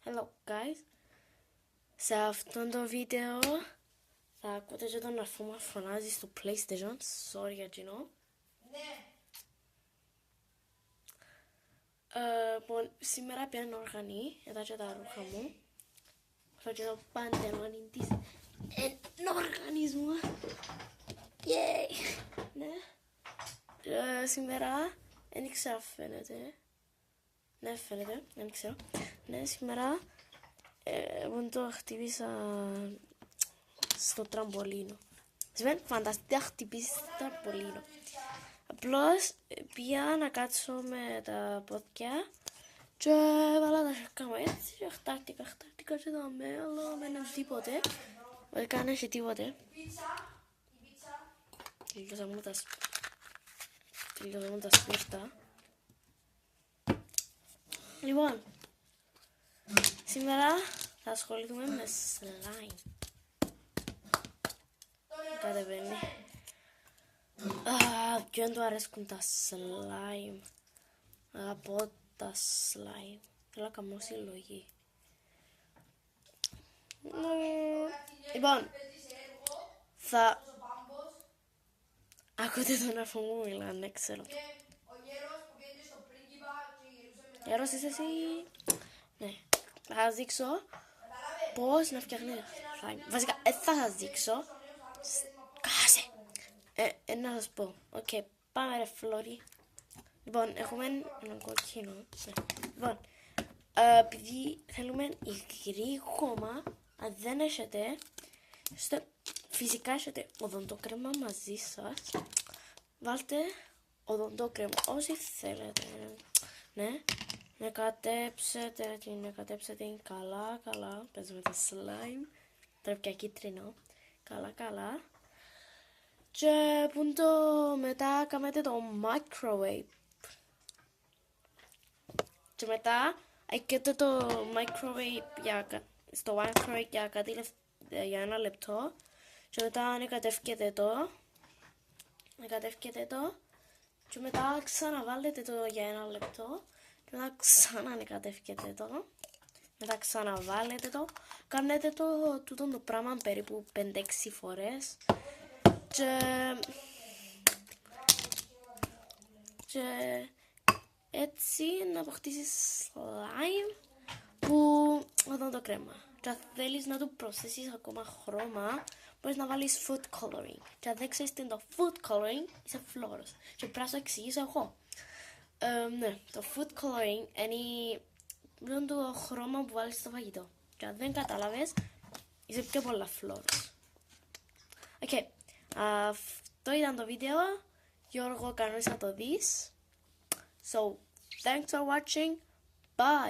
Hello guys. Σε αυτό το βίντεο θα ακούτε και τον αρφό μου φωνάζει στο PlayStation. Sorry για εκείνο. Ναι. Σήμερα πιάνω οργανή, εδώ και τα ρούχα μου. Έχω και το παντελόνι της οργανισμού. Yay! Ναι. Σήμερα, δεν ξέρω φαίνεται. Ναι, φαίνεται, δεν ξέρω. Ναι, σήμερα που το χτύπησα στο τραμπολίνο. Σημαίνει φανταστικά χτυπήσει στο τραμπολίνο. Απλώς πήγα να κάτσω με τα πόδια και έβαλα τα σέρκα μου έτσι και χτάρτηκα και το μέλλο με έναν τίποτε. Δεν έκανε και τίποτε. Τελειώσαμε τα σπίρτα. Λοιπόν, σήμερα θα ασχοληθούμε με slime. Κατεβαίνει. Ποιον του αρέσκουν τα slime. Αγαπώ τα slime. Θέλω να κάνω συλλογή. Λοιπόν, θα... Ακούτε τον αρφό μου μιλάνε, ξέρω. Γέρος είσαι εσύ. Ναι. Θα σας δείξω πώς να φτιάχνετε slime. Βασικά, θα σας δείξω. Κάσε. Να σας πω. Οκ, πάμε ρε φλόρι. Λοιπόν, έχουμε έναν κοκκίνο. Λοιπόν, επειδή θέλουμε υγρή γόμα, αν δεν έχετε, φυσικά έχετε οδοντοκρέμα μαζί σας. Βάλτε οδοντοκρέμα όσοι θέλετε. Ναι, νεκατέψετε την καλά. Παίζουμε το slime. Τώρα πια κίτρινο. Καλά. Και που το μετά κάνετε το microwave. Και μετά έχετε το microwave στο microwave για ένα λεπτό. Και μετά ανεκατεύκετε το. Και μετά ξαναβάλετε το για ένα λεπτό. Και μετά ξανανεκατεύκετε το. Μετά ξαναβάλετε το. Κάνετε το πράγμα περίπου 5-6 φορές. Και έτσι να αποκτήσεις slime που οδοντοκρέμα. Και αν θέλεις να του προσθέσεις ακόμα χρώμα, μπορείς να βάλεις food coloring. Και αν δεν ξέρεις τι είναι το food coloring, είσαι φλόρος. Και πρέπει να το εξηγήσω εγώ. Ναι, το food coloring είναι το χρώμα που βάλεις στο φαγητό. Και αν δεν κατάλαβες, είσαι πιο πολλά φλόρος. Οκ, αυτό ήταν το βίντεο. Γιώργο, κανείς να το δεις. So, thanks for watching. Bye.